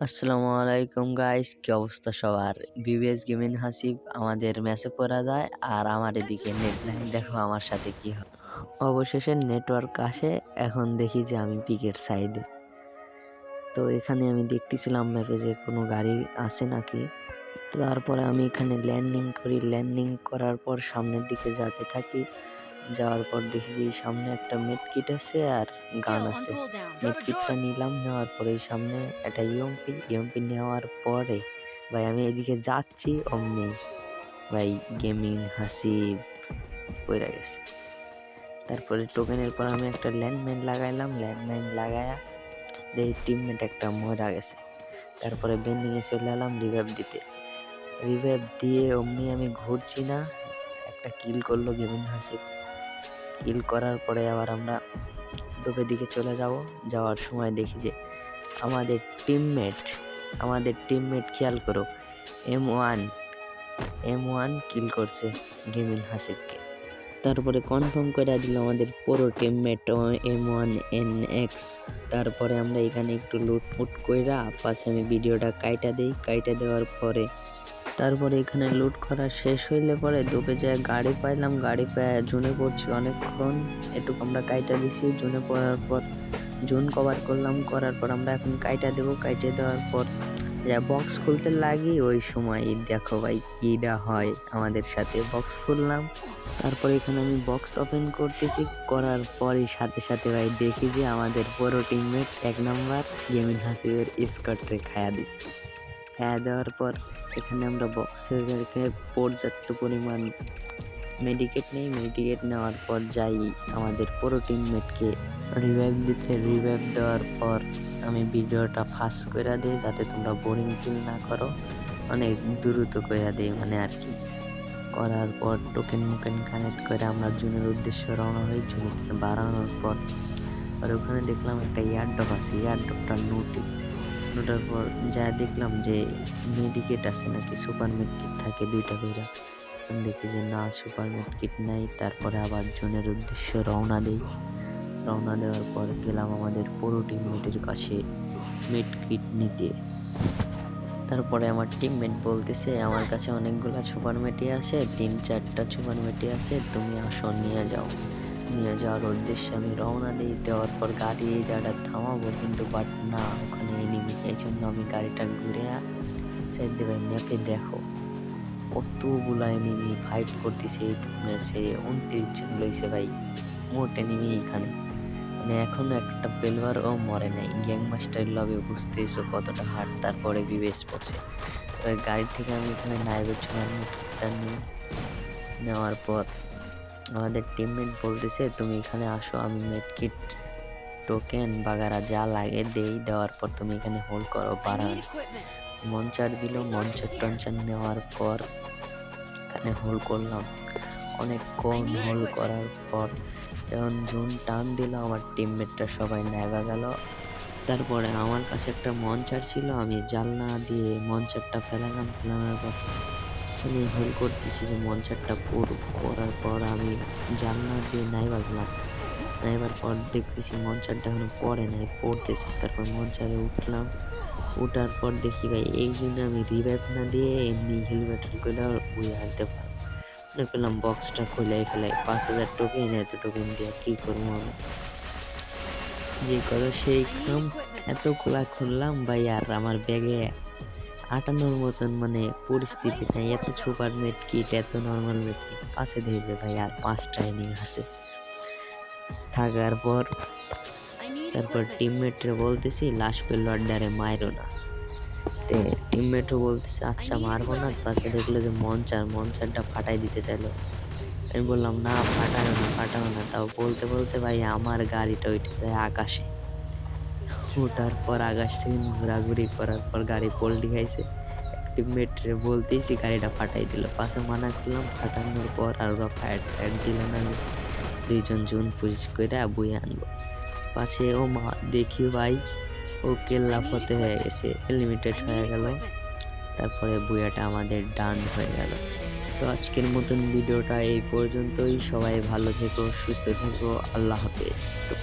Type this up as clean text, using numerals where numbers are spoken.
আসসালামু আলাইকুম গাইস, কি অবস্থা সবার? বিবিএস গেমিং হাসিব আমাদের ম্যাচে পড়া যায় আর আমার এদিকে নেট নাই। দেখো আমার সাথে কি হয়। অবশেষে নেটওয়ার্ক আসে। এখন দেখি যে আমি পিকের সাইডে। তো এখানে আমি দেখতেছিলাম ম্যাপে যে কোনো গাড়ি আছে নাকি। তারপরে আমি এখানে ল্যান্ডিং করি। ল্যান্ডিং করার পর সামনের দিকে যেতে থাকি। যাওয়ার পর দেখি যে এই সামনে একটা মেডকিট আছে আর গান আছে। মেডকিটটা নিলাম, নেওয়ার পরে এই সামনে একটা ইএমপি নেওয়ার পরে ভাই আমি এদিকে যাচ্ছি, অমনি ভাই গেমিং হাসিব পড়ে গেছে। তারপরে টোকেনের পর আমি একটা ল্যান্ডমাইন লাগাইলাম। ল্যান্ডমাইন লাগায়া দেখি টিমমেট একটা মরা গেছে। তারপরে বেন্ডিংয়ে চলে এলাম রিভাইভ দিতে। রিভাইভ দিয়ে অমনি আমি ঘুরছি না, একটা কিল করলো গেমিং হাসিব। কিল করার পরে আবার আমরা দোপের দিকে চলে যাওয়ার সময় দেখি যে আমাদের টিমমেট খেয়াল করো, এম ওয়ান কিল করছে গেমিং হাসিবকে। তারপরে কনফার্ম করে দিল আমাদের পুরো টিমমেট M1NX। তারপরে আমরা এখানে একটু লুটফুট কইরা পাশে আমি ভিডিওটা কাইটা দেওয়ার পরে তারপরে এখানে লুট করা শেষ হইলে পরে দুপে যায় গাড়ি পাইলাম। গাড়ি পেয়ে জুনে পড়ছি অনেকক্ষণ, একটু আমরা কাইটা দিছি। জুনে পড়ার পর জুন কভার করলাম। করার পর আমরা এখন কাইটা দেওয়ার পর যা বক্স খুলতে লাগি, ওই সময় দেখো ভাই কিটা হয় আমাদের সাথে। বক্স খুললাম, তারপরে এখানে আমি বক্স ওপেন করতেছি। করার পরই সাথে সাথে ভাই দেখি যে আমাদের পুরো টিমমেট 1 নাম্বার গেমিং হাসিবের স্কটরে খায়া দিছে। খায়া দেওয়ার পর এখানে আমরা বক্সের পর্যাপ্ত পরিমাণ মেডিকেট নেওয়ার পর যাই আমাদের পুরো টিমমেটকে রিভাইভ দিতে। রিভাইভ দেওয়ার পর আমি ভিডিওটা ফাস্ট করে দিই যাতে তোমরা বোরিং ফিল না করো, অনেক দ্রুত করে দিই মানে আর কি। করার পর টোকেন কানেক্ট করে আমরা জুনের উদ্দেশ্যে রওনা হই। জুনের বাড়ানোর পর আর ওখানে দেখলাম একটা এয়ারড্রপ আছে। এয়ারড্রপটা নোটার পর যা দেখলাম যে মেডিকেট আছে নাকি, সুপার মেডকিট থাকে 2টা করে। দেখি যে না, সুপার মেডকিট নাই। তারপরে আবার জোনের উদ্দেশ্যে রওনা দেওয়ার পর গেলাম আমাদের পুরো টিমমেটের কাছে মেডকিট নিতে। তারপরে আমার টিমমেট বলতেছে আমার কাছে অনেকগুলা সুপার মেটি আছে, 3-4টা সুপার মেটি আছে, তুমি আসো নিয়ে যাওয়ার উদ্দেশ্যে আমি রওনা দেওয়ার পর গাড়ি এই জায়গাটা থামাবো, কিন্তু বাট না, ওখানে এনিমি। এই জন্য আমি গাড়িটা ঘুরে সাইড দেবে। ম্যাপে দেখো কতগুলা এনিমি ফাইট করতেছে এই ম্যাচে। 29 জন রয়েছে ভাই মোট এনিমি এখানে। মানে এখনো একটা প্লেয়ার ও মরে নাই। গ্যাং মাস্টার লবে বুঝতেইছো কতটা হার্ড। তারপরে বিবেস পড়ছে। গাড়ি থেকে আমি এখানে নাইবের জন্য নেওয়ার পর আমাদের টিমমেট বলতেছে তুমি এখানে আসো, আমি মেডকিট টোকেন বাগারা যা লাগে দেওয়ার পর তুমি এখানে হোল্ড করো। বাড়ান মঞ্চার দিল। মঞ্চার নেওয়ার পর এখানে হোল্ড করলাম অনেক কম। হোল্ড করার পর যখন জুন টান দিল, আমার টিমমেটরা সবাই নাইবা গেল। তারপরে আমার কাছে একটা মঞ্চার ছিল, আমি জানলা দিয়ে মঞ্চারটা ফেলানোর পর আমি হোল্ড করতেছি যে মঞ্চারটা পড়ার পর আমি জানলা দিয়ে নাইবা গেলাম। নাইবার পর দেখতেছি মঞ্চারটা এখনো পড়ে নাই, পড়তেছে। তারপর মঞ্চারে উঠলাম। ওঠার পর দেখি ভাই এই জন্য আমি রিভাইভ না দিয়ে এমনি হেলমেটের করে উড়ে আনতে পারবো। মনে করলাম বক্সটা খুলে ফেলাই, 5000 টোকেন, এত টোকেন দিয়ে কি করবো আমি। যে কথা সেই কাম, এত খোলা খুললাম ভাই, আর আমার ব্যাগে আটানোর মতন মানে পরিস্থিতি নাই। এত সুপার মেড কিট, এত নর্মাল মেড কিট পাশে ধরেছে ভাই, আর 5টা এনিমি আছে থাকার পর। তারপর টিমমেটরে বলতেছি লাস্ট পেলোয়ার্ডারে মারো না। তে টিমমেটও বলতেছে আচ্ছা মারবো না। পাশে দেখলো যে মঞ্চারটা ফাটাই দিতে চাইলো। আমি বললাম না, ফাটাও না। তাও বলতে ভাই আমার গাড়িটা ওইটা যায় আকাশে। ওঠার পর আকাশ থেকে ঘোরাঘুরি করার পর গাড়ি পল্টি খাইছে। টিমমেটরে বলতেইছি গাড়িটা ফাটাই দিল। পাশে মানা করলাম। ফাটানোর পর আর ওরা ফায়ার দিল না। 2জন জুন পুশ করে বয়ে আনলো। পাশে ও মা দেখি ভাই ও কেল্লা ফতে হয়ে গেছে, এলিমিটেড হয়ে গেল। তারপরে বুয়াটা আমাদের ডান হয়ে গেল। তো আজকের মতন ভিডিওটা এই পর্যন্তই। সবাই ভালো থেকো, সুস্থ থেকো, আল্লাহ হাফেজ। তো